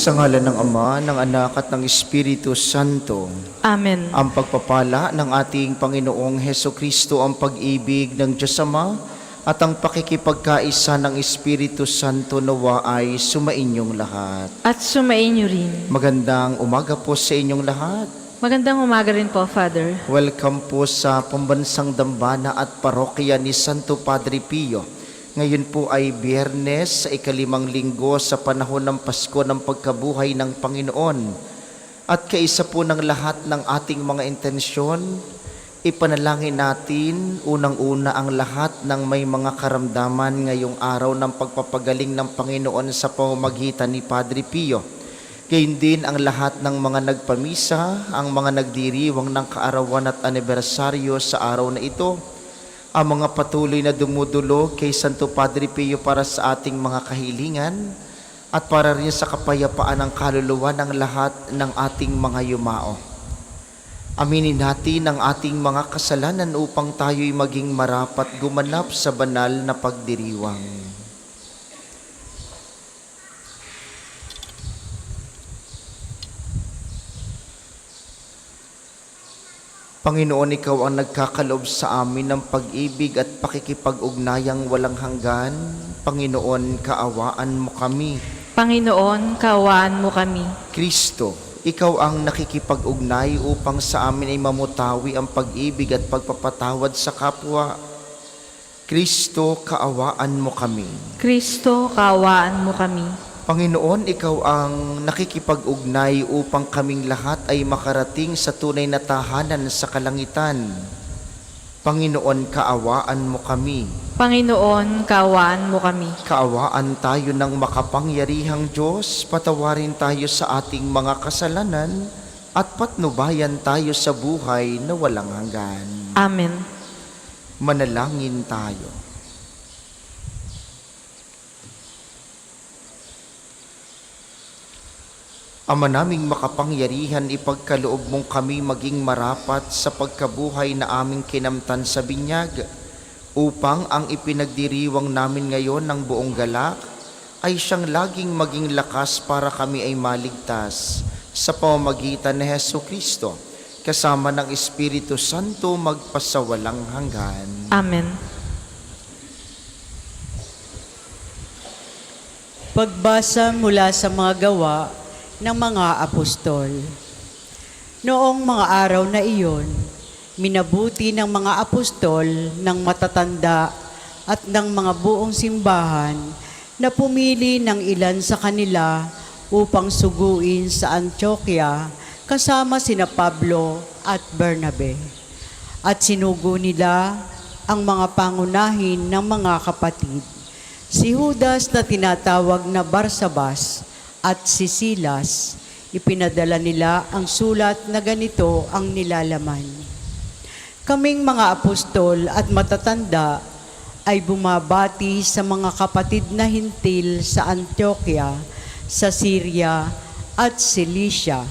Sa ngalan ng Ama, ng Anak at ng Espiritu Santo. Amen. Ang pagpapala ng ating Panginoong Hesukristo, ang pag-ibig ng Diyos Ama at ang pakikipagkaisa ng Espiritu Santo nawa ay sumainyong lahat. At sumainyo rin. Magandang umaga po sa inyong lahat. Magandang umaga rin po, Father. Welcome po sa Pambansang Dambana at Parokya ni Santo Padre Pio. Ngayon po ay Biyernes sa ikalimang linggo sa panahon ng Pasko ng pagkabuhay ng Panginoon. At kaisa po ng lahat ng ating mga intensyon, ipanalangin natin unang-una ang lahat ng may mga karamdaman ngayong araw ng pagpapagaling ng Panginoon sa pamamagitan ni Padre Pio. Gayun din ang lahat ng mga nagpamisa, ang mga nagdiriwang ng kaarawan at anibersaryo sa araw na ito, ang mga patuloy na dumudulo kay Santo Padre Pio para sa ating mga kahilingan at para rin sa kapayapaan ng kaluluwa ng lahat ng ating mga yumao. Aminin natin ang ating mga kasalanan upang tayo'y maging marapat gumanap sa banal na pagdiriwang. Panginoon, Ikaw ang nagkakaloob sa amin ng pag-ibig at pakikipag-ugnayang walang hanggan. Panginoon, kaawaan mo kami. Panginoon, kaawaan mo kami. Kristo, Ikaw ang nakikipag-ugnay upang sa amin ay mamutawi ang pag-ibig at pagpapatawad sa kapwa. Kristo, kaawaan mo kami. Kristo, kaawaan mo kami. Panginoon, Ikaw ang nakikipag-ugnay upang kaming lahat ay makarating sa tunay na tahanan sa kalangitan. Panginoon, kaawaan mo kami. Panginoon, kaawaan mo kami. Kaawaan tayo ng makapangyarihang Diyos, patawarin tayo sa ating mga kasalanan at patnubayan tayo sa buhay na walang hanggan. Amen. Manalangin tayo. Ama naming makapangyarihan, ipagkaloob mong kami maging marapat sa pagkabuhay na aming kinamtan sa binyag, upang ang ipinagdiriwang namin ngayon ng buong galak ay siyang laging maging lakas para kami ay maligtas sa pamamagitan ni Hesukristo, kasama ng Espiritu Santo magpasawalang hanggan. Amen. Pagbasa mula sa mga gawa ng mga apostol. Noong mga araw na iyon, minabuti ng mga apostol ng matatanda at ng mga buong simbahan na pumili ng ilan sa kanila upang suguin sa Antioquia kasama sina Pablo at Bernabe. At sinugo nila ang mga pangunahin ng mga kapatid, si Judas na tinatawag na Barsabas at si Silas. Ipinadala nila ang sulat na ganito ang nilalaman. Kaming mga apostol at matatanda ay bumabati sa mga kapatid na hintil sa Antioquia, sa Syria at Cilicia.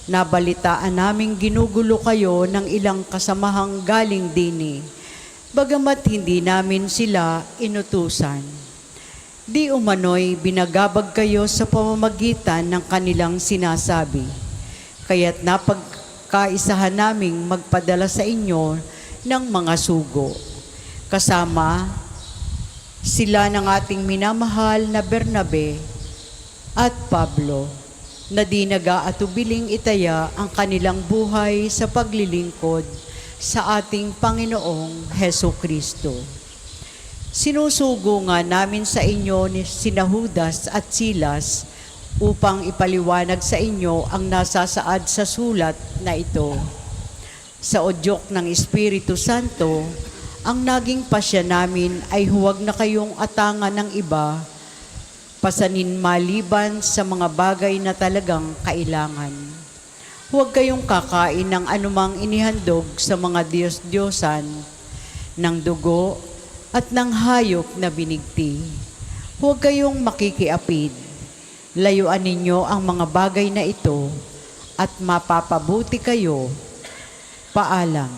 Nabalitaan naming ginugulo kayo ng ilang kasamahang galing dini, bagamat hindi namin sila inutusan. Di umano'y binagabag kayo sa pamamagitan ng kanilang sinasabi. Kaya't napagkaisahan naming magpadala sa inyo ng mga sugo. Kasama sila ng ating minamahal na Bernabe at Pablo, na di nag-aatubiling itaya ang kanilang buhay sa paglilingkod sa ating Panginoong Hesukristo. Sinusugo nga namin sa inyo ni sina Judas at Silas upang ipaliwanag sa inyo ang nasasaad sa sulat na ito. Sa udyok ng Espiritu Santo, ang naging pasya namin ay huwag na kayong atangan ng iba, pasanin maliban sa mga bagay na talagang kailangan. Huwag kayong kakain ng anumang inihandog sa mga Diyos-Diyosan, ng dugo, at ng hayop na binigti. Huwag kayong makikiapid. Layuan ninyo ang mga bagay na ito at mapapabuti kayo. Paalam.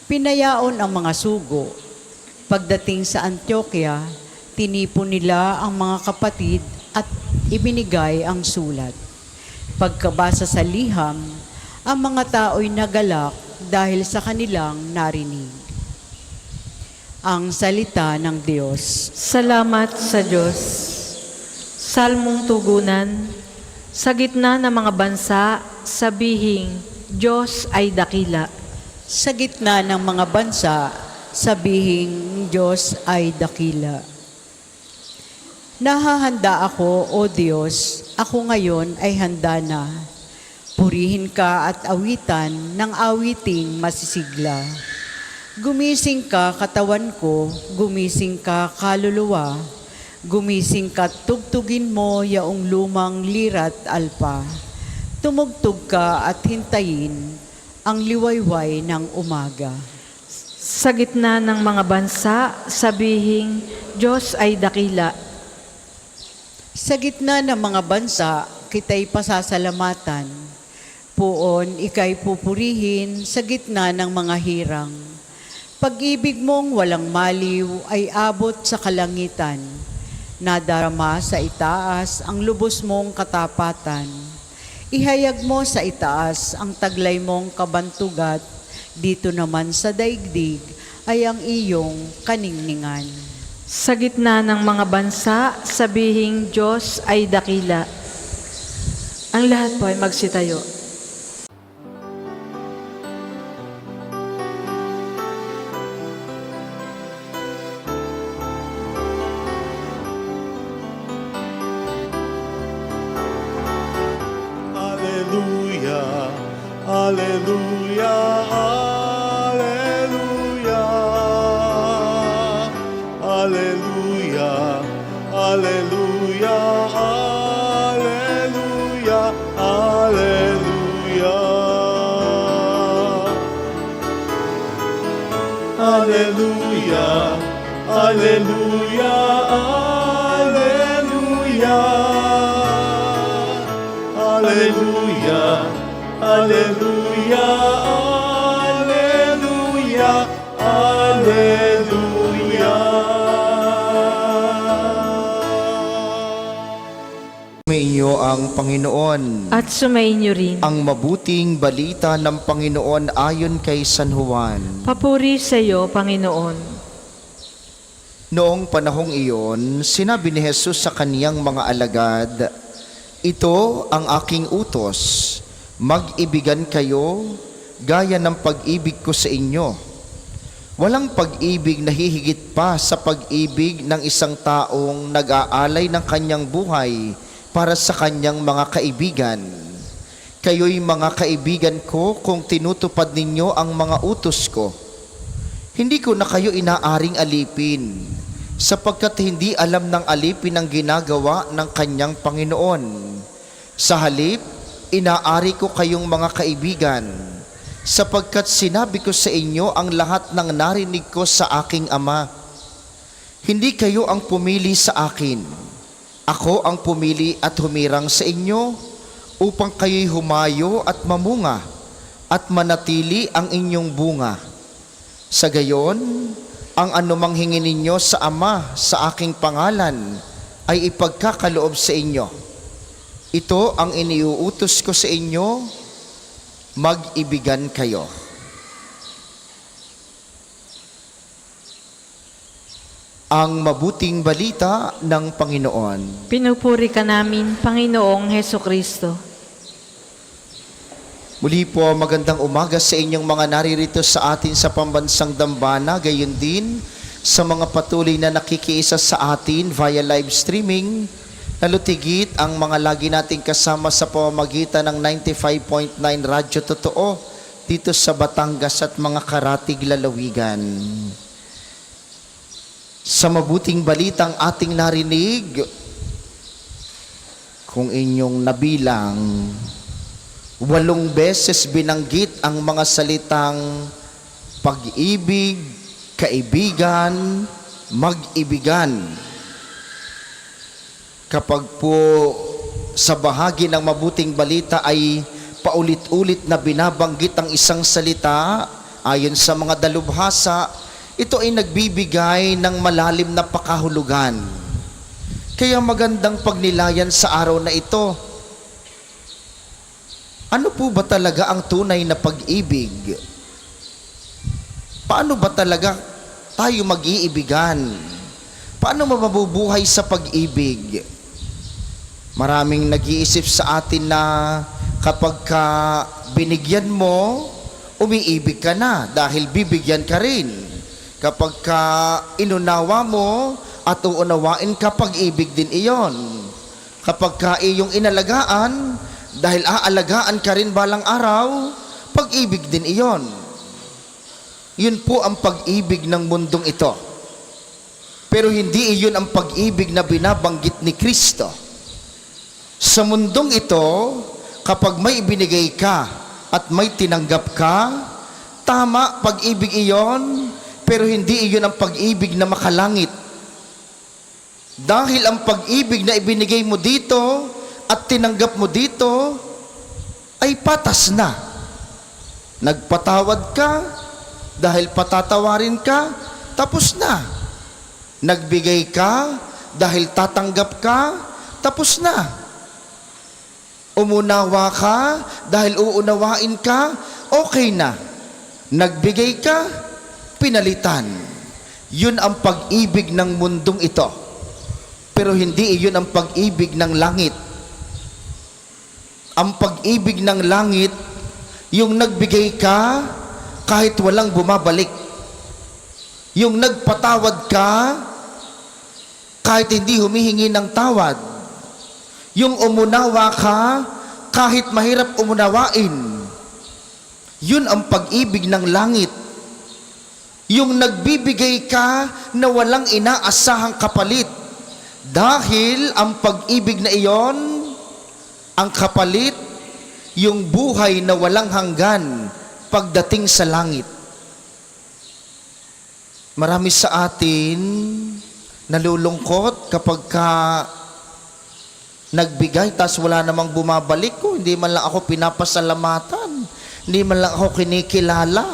Pinayaon ang mga sugo. Pagdating sa Antioquia, tinipon nila ang mga kapatid at ibinigay ang sulat. Pagkabasa sa liham, ang mga tao'y nagalak dahil sa kanilang narinig. Ang salita ng Diyos. Salamat sa Diyos. Salmong tugunan. Sa gitna ng mga bansa, sabihing, Diyos ay dakila. Sa gitna ng mga bansa, sabihing Diyos ay dakila. Nahahanda ako, O Diyos, ako ngayon ay handa na. Purihin ka at awitan ng awiting masisigla. Gumising ka katawan ko, gumising ka kaluluwa. Gumising ka at tugtugin mo yaong lumang lirat alpa. Tumugtog ka at hintayin ang liwayway ng umaga. Sa gitna ng mga bansa, sabihing, Diyos ay dakila. Sa gitna ng mga bansa, kita'y pasasalamatan. Poon, ika'y pupurihin sa gitna ng mga hirang. Pag-ibig mong walang maliw ay abot sa kalangitan. Nadarama sa itaas ang lubos mong katapatan. Ihayag mo sa itaas ang taglay mong kabantugat. Dito naman sa daigdig ay ang iyong kaningningan. Sa gitna ng mga bansa, sabihing Diyos ay dakila. Ang lahat po ay magsitayo. Alleluia, alleluia, alleluia, alleluia, alleluia, alleluia, alleluia. Alleluia, alleluia, alleluia. Alleluia, alleluia, alleluia, alleluia. Sumainyo ang Panginoon. At sumainyo rin. Ang mabuting balita ng Panginoon ayon kay San Juan. Papuri sa iyo, Panginoon. Noong panahong iyon, sinabi ni Jesus sa kaniyang mga alagad, "Ito ang aking utos, mag-ibigan kayo gaya ng pag-ibig ko sa inyo. Walang pag-ibig na hihigit pa sa pag-ibig ng isang taong nag-aalay ng kanyang buhay para sa kanyang mga kaibigan. Kayo'y mga kaibigan ko kung tinutupad ninyo ang mga utos ko. Hindi ko na kayo inaaring alipin, sapagkat hindi alam ng alipin ang ginagawa ng kanyang Panginoon. Sa halip, inaari ko kayong mga kaibigan, sapagkat sinabi ko sa inyo ang lahat ng narinig ko sa aking Ama. Hindi kayo ang pumili sa akin. Ako ang pumili at humirang sa inyo, upang kayo'y humayo at mamunga, at manatili ang inyong bunga. Sa gayon, ang anumang hingin ninyo sa Ama sa aking pangalan ay ipagkakaloob sa inyo. Ito ang iniuutos ko sa inyo, mag-ibigan kayo." Ang mabuting balita ng Panginoon. Pinupuri ka namin, Panginoong Hesukristo. Muli po, magandang umaga sa inyong mga naririto sa atin sa pambansang dambana, gayon din sa mga patuloy na nakikiisa sa atin via live streaming, nalutigit ang mga lagi nating kasama sa pamamagitan ng 95.9 Radyo Totoo dito sa Batangas at mga karatig lalawigan. Sa mabuting balitang ating narinig, kung inyong nabilang, 8 beses binanggit ang mga salitang pag-ibig, kaibigan, mag-ibigan. Kapag po sa bahagi ng mabuting balita ay paulit-ulit na binabanggit ang isang salita, ayon sa mga dalubhasa, ito ay nagbibigay ng malalim na pakahulugan. Kaya magandang pagnilayan sa araw na ito. Ano po ba talaga ang tunay na pag-ibig? Paano ba talaga tayo mag-iibigan? Paano mabubuhay sa pag-ibig? Maraming nag-iisip sa atin na kapag ka binigyan mo, umiibig ka na dahil bibigyan ka rin. Kapag ka inunawa mo at uunawain ka, pag-ibig din iyon. Kapag ka iyong inalagaan, dahil aalagaan ka rin balang araw, pag-ibig din iyon. Yun po ang pag-ibig ng mundong ito. Pero hindi iyon ang pag-ibig na binabanggit ni Kristo. Sa mundong ito, kapag may ibinigay ka at may tinanggap ka, tama, pag-ibig iyon, pero hindi iyon ang pag-ibig na makalangit. Dahil ang pag-ibig na ibinigay mo dito at tinanggap mo dito ay patas na. Nagpatawad ka, dahil patatawarin ka, tapos na. Nagbigay ka, dahil tatanggap ka, tapos na. Umunawa ka, dahil uunawain ka, okay na. Nagbigay ka, pinalitan. Yun ang pag-ibig ng mundong ito. Pero hindi iyon ang pag-ibig ng langit. Ang pag-ibig ng langit, yung nagbigay ka, kahit walang bumabalik. Yung nagpatawad ka, kahit hindi humihingi ng tawad. Yung umunawa ka, kahit mahirap umunawain. Yun ang pag-ibig ng langit. Yung nagbibigay ka na walang inaasahang kapalit. Dahil ang pag-ibig na iyon, ang kapalit, yung buhay na walang hanggan pagdating sa langit. Marami sa atin nalulungkot kapag ka nagbigay, tas wala namang bumabalik ko. Hindi man lang ako pinapasalamatan. Hindi man lang ako kinikilala.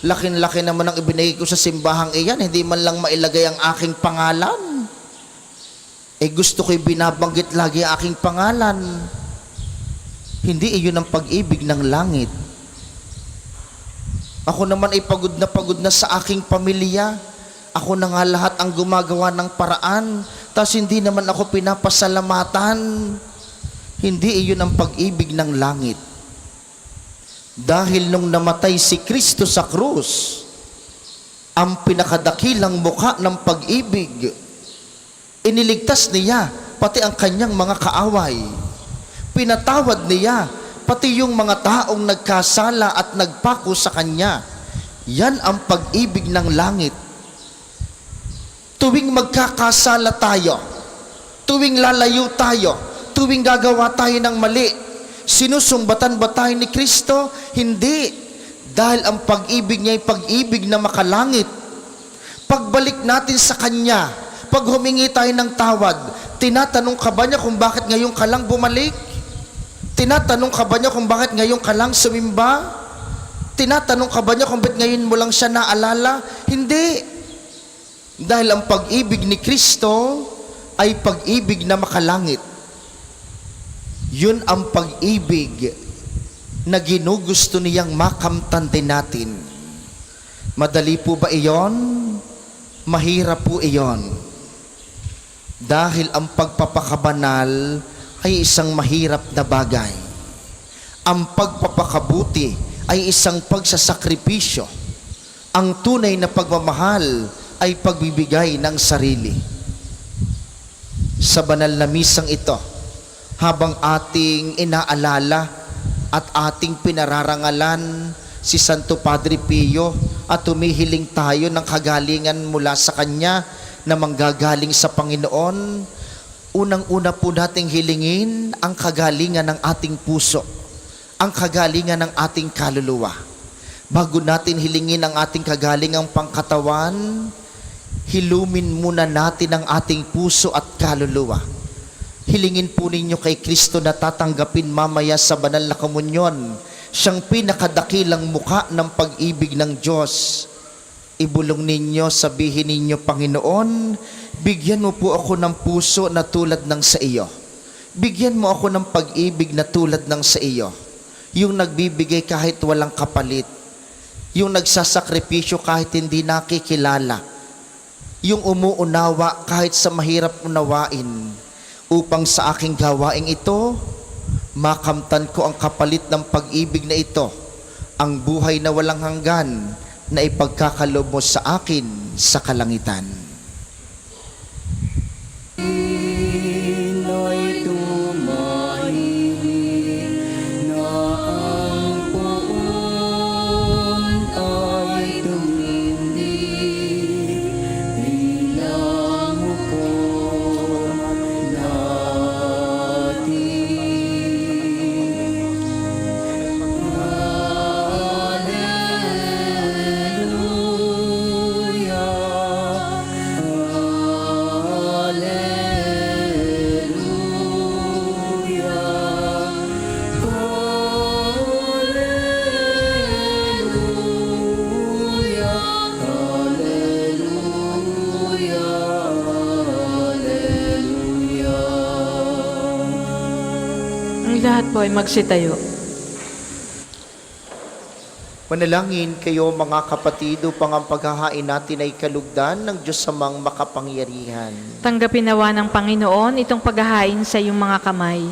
Laking-laki naman ang ibinigay ko sa simbahang iyan. Hindi man lang mailagay ang aking pangalan. Gusto ko'y binabanggit lagi ang aking pangalan. Hindi iyon ang pag-ibig ng langit. Ako naman ay pagod na sa aking pamilya. Ako na nga lahat ang gumagawa ng paraan. Tapos hindi naman ako pinapasalamatan. Hindi iyon ang pag-ibig ng langit. Dahil nung namatay si Kristo sa krus, ang pinakadakilang mukha ng pag-ibig, iniligtas niya pati ang kanyang mga kaaway. Pinatawad niya pati yung mga taong nagkasala at nagpako sa kanya. Yan ang pag-ibig ng langit. Tuwing magkakasala tayo, tuwing lalayo tayo, tuwing gagawa tayo ng mali, sinusumbatan ba tayo ni Kristo? Hindi. Dahil ang pag-ibig niya ay pag-ibig na makalangit. Pagbalik natin sa Kanya, pag humingi tayo ng tawad, tinatanong ka ba niya kung bakit ngayon ka lang bumalik? Tinatanong ka ba niya kung bakit ngayon ka lang sumimba? Tinatanong ka ba niya kung bakit ngayon mo lang siya naalala? Hindi. Dahil ang pag-ibig ni Kristo ay pag-ibig na makalangit. Yun ang pag-ibig na ginugusto niyang makamtan din natin. Madali po ba iyon? Mahirap po iyon. Dahil ang pagpapakabanal ay isang mahirap na bagay. Ang pagpapakabuti ay isang pagsasakripisyo. Ang tunay na pagmamahal ay pagbibigay ng sarili. Sa banal na misang ito, habang ating inaalala at ating pinararangalan si Santo Padre Pio at humihiling tayo ng kagalingan mula sa Kanya na manggagaling sa Panginoon, unang-una po nating hilingin ang kagalingan ng ating puso, ang kagalingan ng ating kaluluwa. Bago natin hilingin ang ating kagalingang pangkatawan, hilumin muna natin ang ating puso at kaluluwa. Hilingin po ninyo kay Kristo na tatanggapin mamaya sa banal na komunyon, siyang pinakadakilang mukha ng pag-ibig ng Diyos. Ibulong ninyo, sabihin ninyo, Panginoon, Bigyan mo po ako ng puso na tulad ng sa iyo. Bigyan mo ako ng pag-ibig na tulad ng sa iyo. Yung nagbibigay kahit walang kapalit. Yung nagsasakripisyo kahit hindi nakikilala. Yung umuunawa kahit sa mahirap unawain. Upang sa aking gawaing ito, makamtan ko ang kapalit ng pag-ibig na ito. Ang buhay na walang hanggan na ipagkakalob mo sa akin sa kalangitan. Pinoy tumahimik na ang poon ay tumindig bilang hukom Ang lahat po ay magsitayo. Manalangin kayo mga kapatid upang ang paghahain natin ay kalugdan ng Diyos samang makapangyarihan. Tanggapin nawa ng Panginoon itong paghahain sa iyong mga kamay,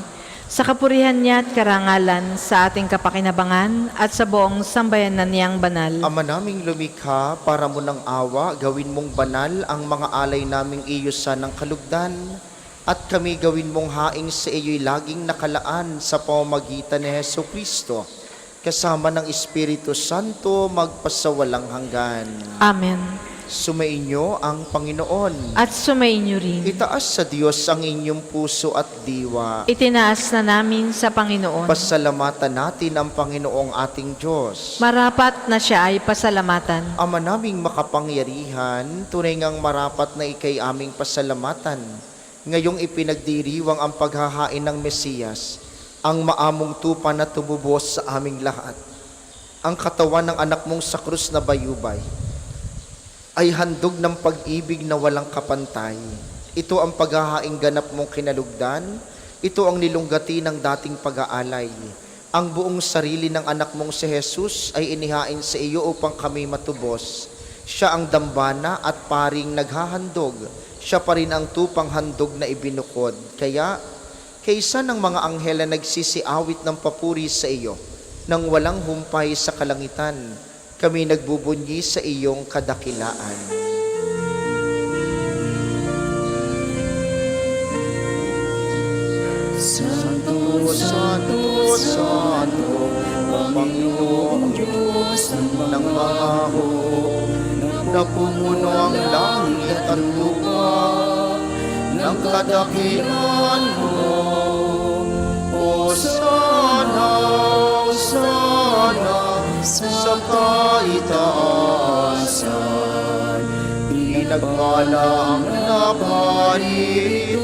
sa kapurihan niya at karangalan, sa ating kapakinabangan at sa buong sambayanan niyang banal. Ama naming lumikha, para mo ng awa, gawin mong banal ang mga alay naming iyusan ng kalugdan, at kami gawin mong haing sa iyo'y laging nakalaan sa pamamagitan ni Heso Kristo, kasama ng Espiritu Santo, magpasawalang hanggan. Amen. Sumainyo ang Panginoon. At sumainyo rin. Itaas sa Diyos ang inyong puso at diwa. Itinaas na namin sa Panginoon. Pasalamatan natin ang Panginoong ating Diyos. Marapat na siya ay pasalamatan. Ama naming makapangyarihan, tunay ngang marapat na ikay aming pasalamatan. Ngayong ipinagdiriwang ang paghahain ng Mesiyas, ang maamong tupa na tumubos sa aming lahat. Ang katawan ng anak mong sa krus na bayubay ay handog ng pag-ibig na walang kapantay. Ito ang paghahaing ganap mong kinalugdan. Ito ang nilunggati ng dating pag-aalay. Ang buong sarili ng anak mong si Jesus ay inihain sa iyo upang kami matubos. Siya ang dambana at paring naghahandog. Siya pa rin ang tupang handog na ibinukod. Kaya, kaysa ng mga anghel na nagsisiawit ng papuri sa iyo, nang walang humpay sa kalangitan, kami nagbubunyi sa iyong kadakilaan. Santo, Santo, Santo, ang Panginoong Diyos ng mga hukbo, Napumuno ang langit at lupa ng kadakilaan mo. Hosana, Hosana, sa kaitaasan. Pinagpala ang naparito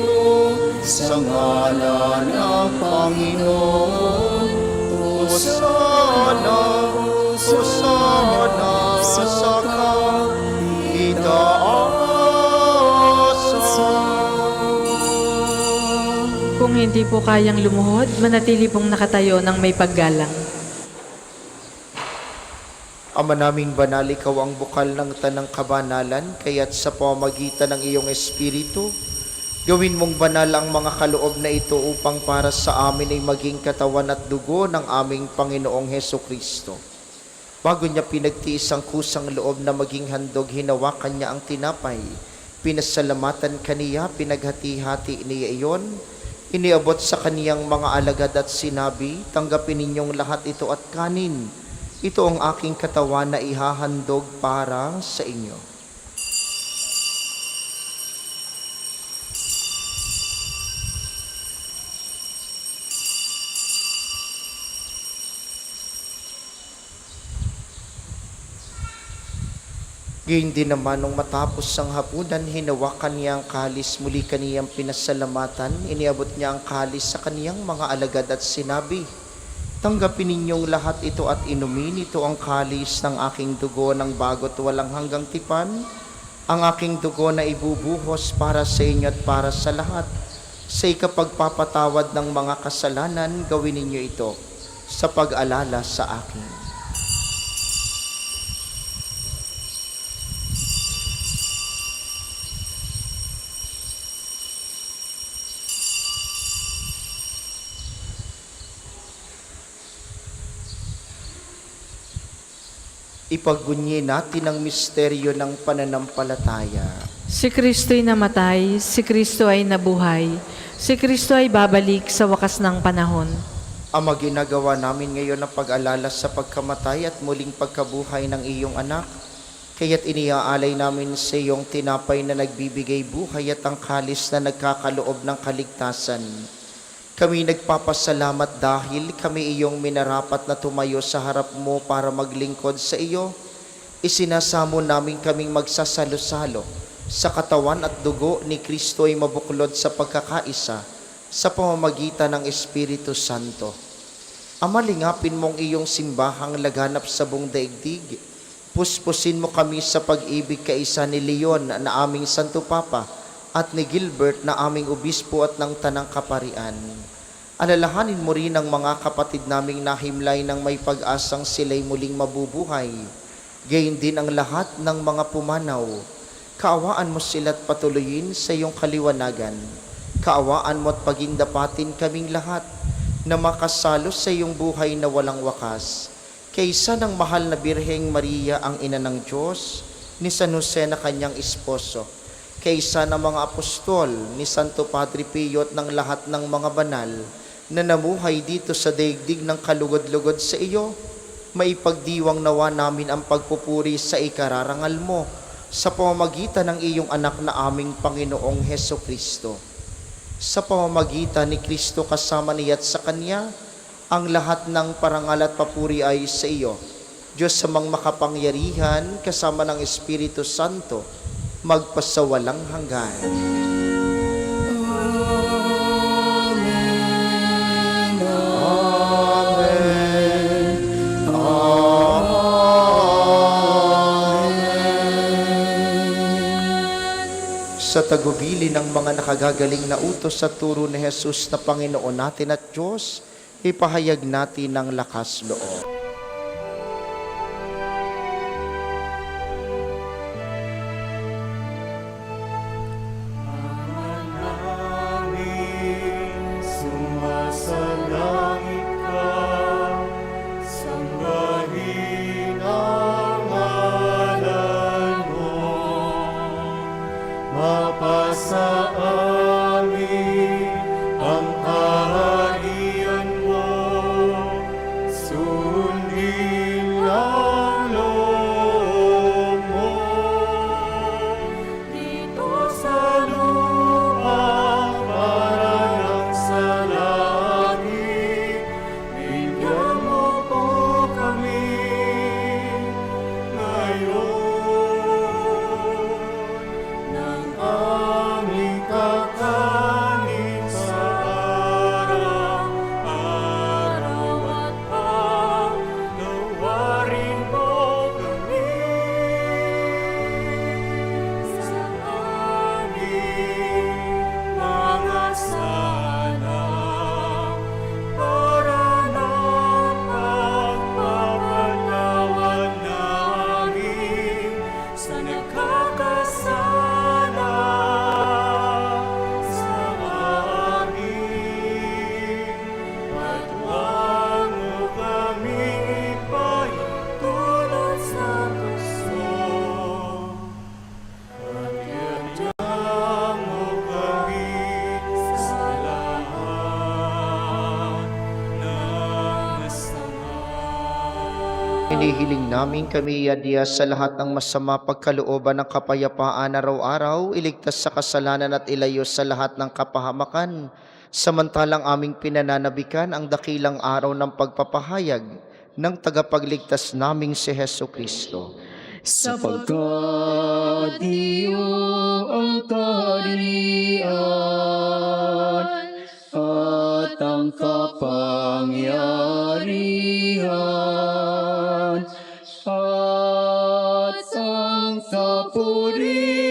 sa ngalan ng Panginoon. Hosana, Hosana, sa kaitaasan. Kung hindi po kayang lumuhod, manatili pong nakatayo ng may paggalang. Ama naming banal, ikaw ang bukal ng tanang kabanalan, kaya't sa pamamagitan ng iyong Espiritu, gawin mong banal ang mga kaloob na ito upang para sa amin ay maging katawan at dugo ng aming Panginoong Heso Kristo. Bago niya pinagtiis ang kusang loob na maging handog, hinawakan niya ang tinapay. Pinasalamatan kaniya, pinaghati-hati niya iyon, iniabot sa kaniyang mga alagad at sinabi, tanggapin ninyong lahat ito at kanin. Ito ang aking katawan na ihahandog para sa inyo. Gayon din naman nung matapos ang hapunan, hinawakan niya ang kalis, muli kaniyang pinasalamatan, iniabot niya ang kalis sa kaniyang mga alagad at sinabi, tanggapin ninyong lahat ito at inumin, ito ang kalis ng aking dugo ng bago't walang hanggang tipan, ang aking dugo na ibubuhos para sa inyo at para sa lahat. Sa ikapagpapatawad ng mga kasalanan, gawin ninyo ito sa pag-alala sa akin. Ipagbunyi natin ang misteryo ng pananampalataya. Si Kristo'y namatay, si Kristo ay nabuhay, si Kristo ay babalik sa wakas ng panahon. Ama, ginagawa namin ngayon ang pag-alala sa pagkamatay at muling pagkabuhay ng iyong anak. Kaya't iniaalay namin sa iyong tinapay na nagbibigay buhay at ang kalis na nagkakaloob ng kaligtasan. Kami nagpapasalamat dahil kami iyong minarapat na tumayo sa harap mo para maglingkod sa iyo. Isinasamo namin kaming magsasalo-salo sa katawan at dugo ni Kristo ay mabuklod sa pagkakaisa sa pamamagitan ng Espiritu Santo. Ama, lingapin mong iyong simbahang laganap sa buong daigdig. Puspusin mo kami sa pag-ibig kaisa ni Leon na aming Santo Papa at ni Gilbert na aming obispo at ng Tanang Kaparian. Alalahanin mo rin ang mga kapatid naming nahimlay ng may pag-asang sila'y muling mabubuhay. Gayon din ang lahat ng mga pumanaw. Kaawaan mo sila't patuloyin sa iyong kaliwanagan. Kaawaan mo at pagindapatin kaming lahat na makasalo sa iyong buhay na walang wakas. Kaysa ng mahal na Birheng Maria ang ina ng Diyos, ni San Jose na kanyang esposo, kaysa ng mga apostol, ni Santo Padre Pio at ng lahat ng mga banal na namuhay dito sa daigdig ng kalugod-lugod sa iyo, maipagdiwang nawa namin ang pagpupuri sa ikararangal mo sa pamamagitan ng iyong anak na aming Panginoong Heso Kristo. Sa pamamagitan ni Kristo kasama niya at sa Kanya, ang lahat ng parangal at papuri ay sa iyo, Diyos samang makapangyarihan kasama ng Espiritu Santo, magpasawalang hanggan. Sa tagubili ng mga nakagagaling na utos sa turo ni Jesus na Panginoon natin at Diyos, ipahayag natin ng lakas loob. Sumasalangit ka, sambahin ang ngalan mo. Mapasa amin ang kaharian mo, sundin ang loob mo. Dito sa lupa para ng sa langit, bigyan mo po kami ngayon ng aming kakanin sa araw-araw at pagnawarin mo kami sa aming mga sala para ng pagpapatawad namin sa nagkakasala sa amin. At huwag mo kaming ipahintulot sa tukso, at iadya mo kami sa lahat ng masama. Hinihiling namin kami iadya sa lahat ng masama pagkalooban ng kapayapaan araw-araw, iligtas sa kasalanan at ilayo sa lahat ng kapahamakan. Samantalang aming pinananabikan ang dakilang araw ng pagpapahayag ng tagapagligtas naming si Heso Kristo. Sapagkat iyo ang kaharian at ang kapangyarihan at ang kapurihan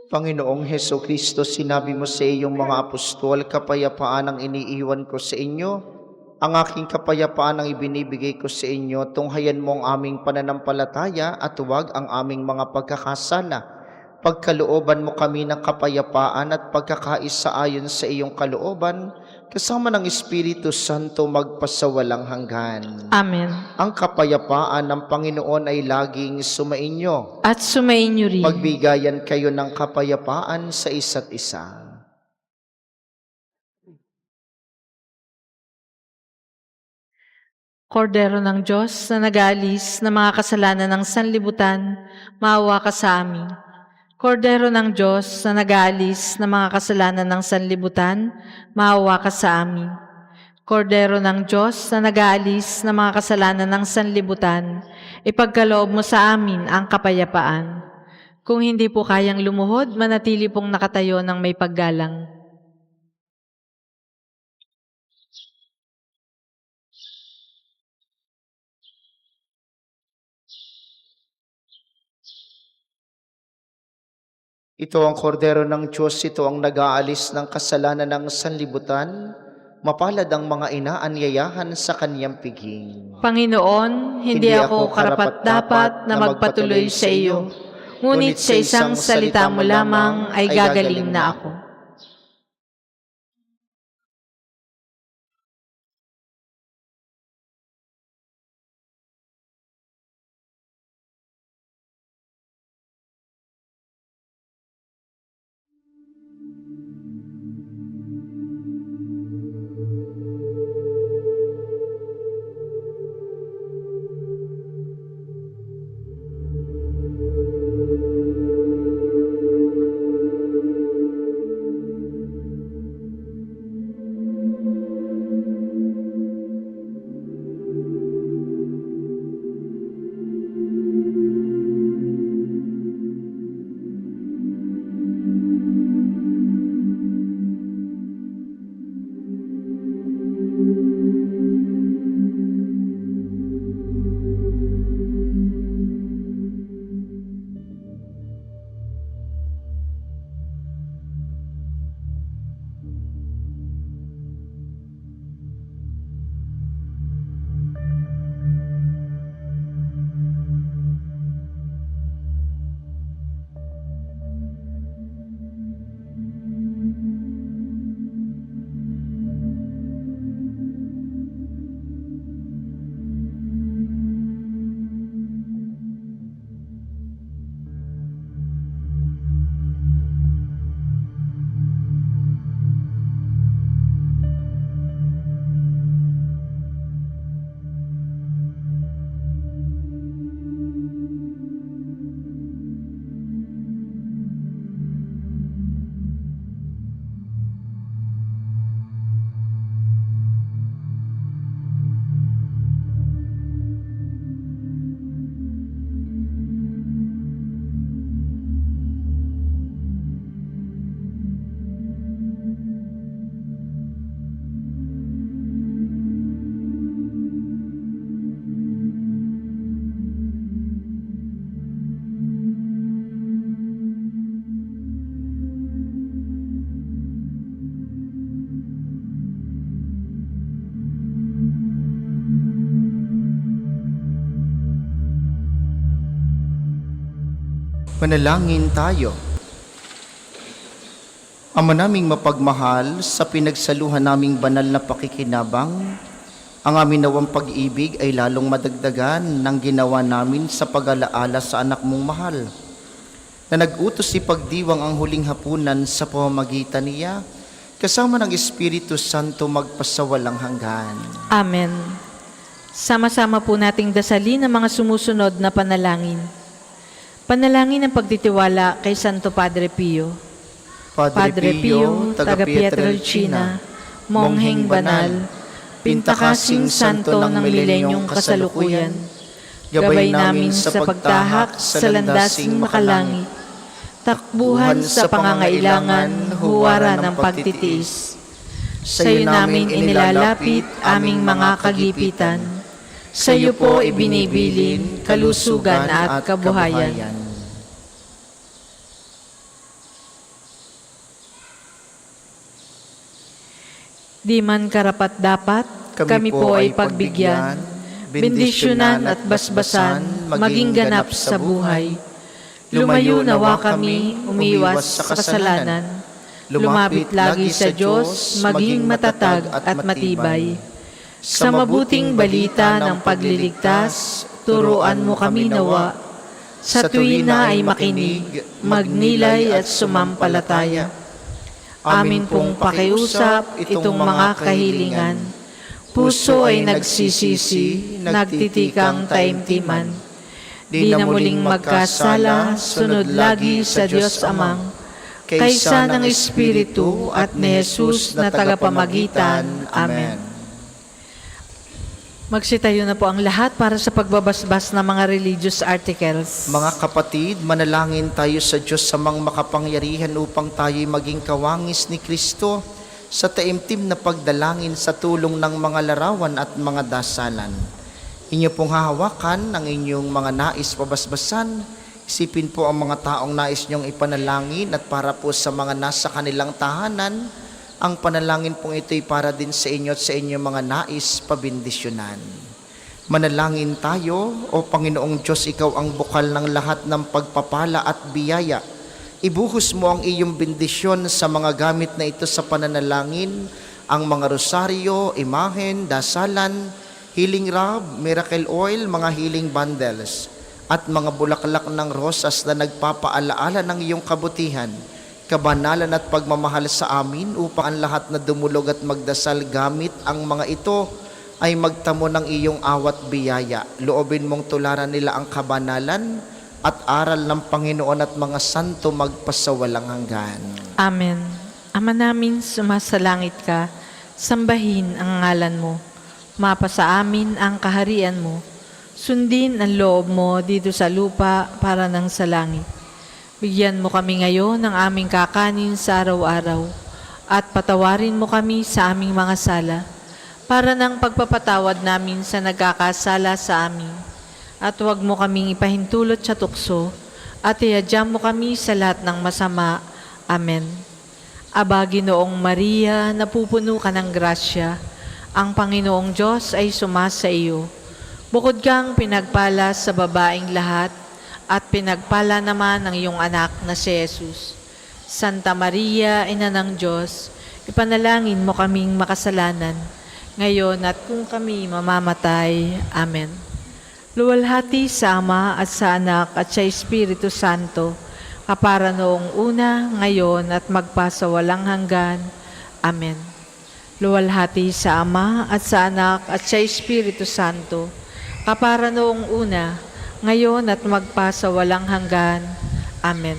Panginoong Heso Kristo, sinabi mo sa iyong mga apostol, kapayapaan ang iniiwan ko sa inyo. Ang aking kapayapaan ang ibinibigay ko sa inyo. Tunghayan mo ang aming pananampalataya at huwag ang aming mga pagkakasala. Pagkalooban mo kami ng kapayapaan at pagkakaisa ayon sa iyong kalooban, kasama ng Espiritu Santo magpasawalang hanggan. Amen. Ang kapayapaan ng Panginoon ay laging sumainyo. At sumainyo rin. Magbigayan kayo ng kapayapaan sa isa't isa. Kordero ng Diyos na nag-aalis ng mga kasalanan ng sanlibutan, maawa ka sa amin. Kordero ng Diyos na nag-aalis ng mga kasalanan ng sanlibutan, maawa ka sa amin. Kordero ng Diyos na nag-aalis ng mga kasalanan ng sanlibutan, ipagkaloob mo sa amin ang kapayapaan. Kung hindi po kayang lumuhod, manatili pong nakatayo ng may paggalang. Ito ang kordero ng Diyos, ito ang nag-aalis ng kasalanan ng sanlibutan. Mapalad ang mga inaanyayahan sa kanyang piging. Panginoon, hindi ako karapat-dapat na magpatuloy sa iyo, ngunit sa isang salita mo lamang ay gagaling na ako. Manalangin tayo. Ama naming mapagmahal, sa pinagsaluhan naming banal na pakikinabang, ang amin nawang pag-ibig ay lalong madagdagan ng ginawa namin sa pag-alaala sa anak mong mahal, na nag-utos si pagdiwang ang huling hapunan sa pamamagitan niya, kasama ng Espiritu Santo magpasawalang hanggan. Amen. Sama-sama po nating dasalin ang mga sumusunod na panalangin. Panalangin ng pagtitiwala kay Santo Padre Pio. Padre Pio, taga Pietrelcina, Mongheng Banal, Pintakasing Santo ng milenyong kasalukuyan, gabay namin sa pagtahak sa landasing makalangit, takbuhan sa pangangailangan, huwara ng pagtitiis. Sa iyo namin inilalapit aming mga kagipitan, sa iyo po ibinibilin kalusugan at kabuhayan. Di man karapat-dapat, kami po ay pagbigyan, bendisyonan at basbasan, maging ganap sa buhay. Lumayo nawa kami, umiwas sa kasalanan. Lumapit lagi sa Diyos, maging matatag at matibay. Sa mabuting balita ng pagliligtas, turuan mo kami nawa. Sa tuwina ay makinig, magnilay at sumampalataya. Amin pong pakiusap itong mga kahilingan. Puso ay nagsisisi, nagtitikang taimtiman. Di na muling magkasala, sunod lagi sa Diyos Amang, kaysa ng Espiritu at ni Jesus na tagapamagitan. Amen. Magsitayo na po ang lahat para sa pagbabasbas ng mga religious articles. Mga kapatid, manalangin tayo sa Diyos sa mga makapangyarihan upang tayo'y maging kawangis ni Kristo sa taimtim na pagdalangin sa tulong ng mga larawan at mga dasalan. Inyo pong hahawakan ang inyong mga nais pabasbasan. Isipin po ang mga taong nais niyong ipanalangin at para po sa mga nasa kanilang tahanan, ang panalangin pong ito'y para din sa inyo at sa inyong mga nais pabindisyonan. Manalangin tayo, O Panginoong Diyos, Ikaw ang bukal ng lahat ng pagpapala at biyaya. Ibuhos mo ang iyong bendisyon sa mga gamit na ito sa pananalangin, ang mga rosaryo, imahen, dasalan, healing rub, miracle oil, mga healing bundles, at mga bulaklak ng rosas na nagpapaalaala ng iyong kabutihan, kabanalan at pagmamahal sa amin upang ang lahat na dumulog at magdasal gamit ang mga ito ay magtamo ng iyong awat biyaya. Loobin mong tularan nila ang kabanalan at aral ng Panginoon at mga santo magpasawalang hanggan. Amen. Ama namin, sumasalangit ka, sambahin ang ngalan mo. Mapasa amin ang kaharian mo. Sundin ang loob mo dito sa lupa para nang sa langit. Bigyan mo kami ngayon ng aming kakanin sa araw-araw at patawarin mo kami sa aming mga sala para ng pagpapatawad namin sa nagkakasala sa amin. At huwag mo kaming ipahintulot sa tukso at iadya mo kami sa lahat ng masama. Amen. Aba, Ginoong Maria, napupuno ka ng grasya. Ang Panginoong Diyos ay sumasa iyo. Bukod kang pinagpala sa babaeng lahat, at pinagpala naman ang iyong anak na si Jesus. Santa Maria, Ina ng Diyos, ipanalangin mo kaming makasalanan, ngayon at kung kami mamamatay. Amen. Luwalhati sa Ama at sa Anak at sa Espiritu Santo, kapara noong una, ngayon at magpasawalang hanggan. Amen. Luwalhati sa Ama at sa Anak at sa Espiritu Santo, kapara noong una, ngayon at magpasawalang hanggan. Amen.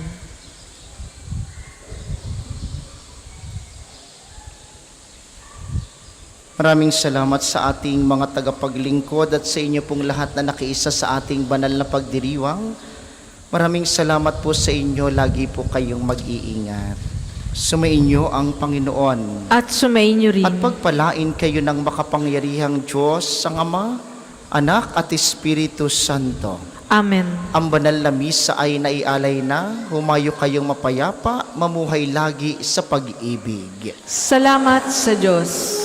Maraming salamat sa ating mga tagapaglingkod at sa inyo pong lahat na nakiisa sa ating banal na pagdiriwang. Maraming salamat po sa inyo. Lagi po kayong mag-iingat. Sumainyo ang Panginoon. At sumainyo rin. At pagpalain kayo ng makapangyarihang Diyos, ang Ama, Anak at Espiritu Santo. Amen. Ang banal na misa ay naialay na. Humayo kayong mapayapa, mamuhay lagi sa pag-ibig. Salamat sa Diyos.